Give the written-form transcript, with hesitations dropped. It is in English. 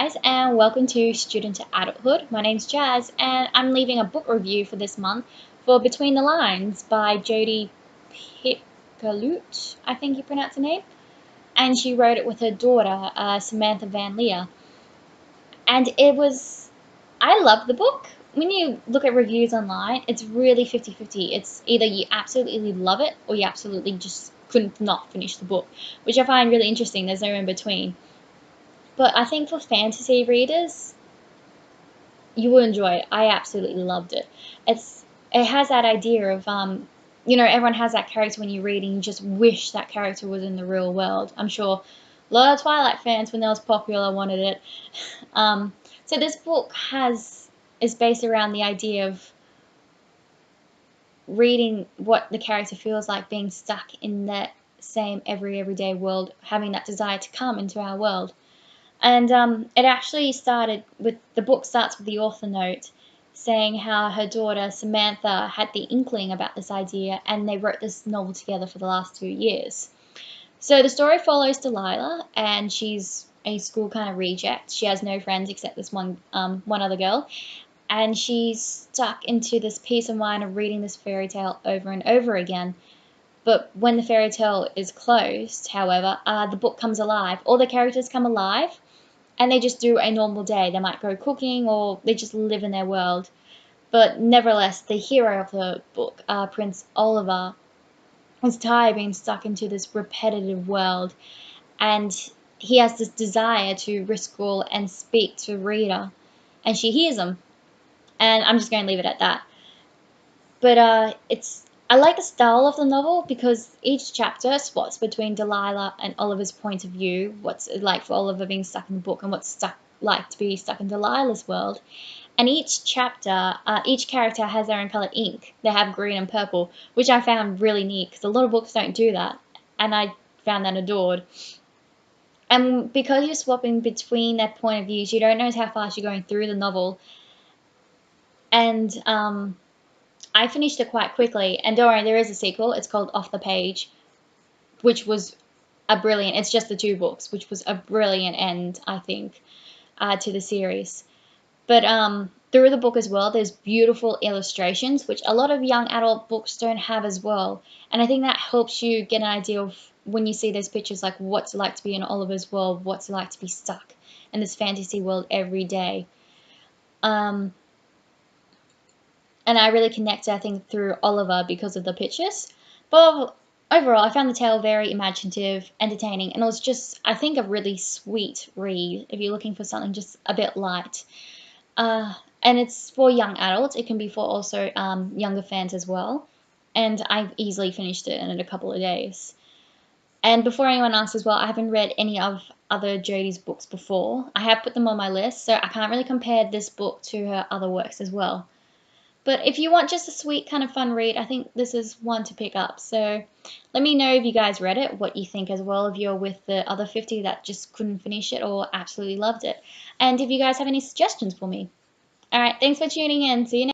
guys, and welcome to Student to Adulthood. My name's Jazz, and I'm leaving a book review for this month for Between the Lines by Jodi Picoult, I think you pronounce her name. And she wrote it with her daughter, Samantha Van Leer. And I love the book. When you look at reviews online, it's really 50-50. It's either you absolutely love it or you absolutely just couldn't not finish the book, which I find really interesting. There's no in between. But I think for fantasy readers, you will enjoy it. I absolutely loved it. It has that idea of everyone has that character when you read and you just wish that character was in the real world. I'm sure a lot of Twilight fans, when that was popular, wanted it. So this book is based around the idea of reading what the character feels like being stuck in that same everyday world, having that desire to come into our world. And it actually the book starts with the author note saying how her daughter Samantha had the inkling about this idea and they wrote this novel together for the last 2 years. So the story follows Delilah, and she's a school kind of reject. She has no friends except this one other girl, and she's stuck into this peace of mind of reading this fairy tale over and over again. But when the fairy tale is closed, however, the book comes alive. All the characters come alive, and they just do a normal day. They might go cooking or they just live in their world. But nevertheless, the hero of the book, Prince Oliver, is tired of being stuck into this repetitive world, and he has this desire to risk all and speak to Rita, and she hears him. And I'm just going to leave it at that. But I like the style of the novel because each chapter swaps between Delilah and Oliver's point of view, what's it like for Oliver being stuck in the book and what's like to be stuck in Delilah's world. And each chapter, each character has their own colored ink. They have green and purple, which I found really neat because a lot of books don't do that, and I found that adored. And because you're swapping between their point of views, you don't know how fast you're going through the novel. And I finished it quite quickly, and don't worry, there is a sequel. It's called Off the Page, which was a brilliant. It's just the 2 books, which was a brilliant end, I think, to the series. But through the book as well, there's beautiful illustrations, which a lot of young adult books don't have as well. And I think that helps you get an idea of, when you see those pictures, like what's it like to be in Oliver's world, what's it like to be stuck in this fantasy world every day. And I really connected, I think, through Oliver because of the pictures. But overall, I found the tale very imaginative, entertaining, and it was just, I think, a really sweet read if you're looking for something just a bit light. And it's for young adults. It can be for also younger fans as well. And I've easily finished it in a couple of days. And before anyone asks as well, I haven't read any of other Jodi's books before. I have put them on my list, so I can't really compare this book to her other works as well. But if you want just a sweet kind of fun read, I think this is one to pick up. So let me know if you guys read it, what you think as well, if you're with the other 50 that just couldn't finish it or absolutely loved it. And if you guys have any suggestions for me. All right, thanks for tuning in. See you next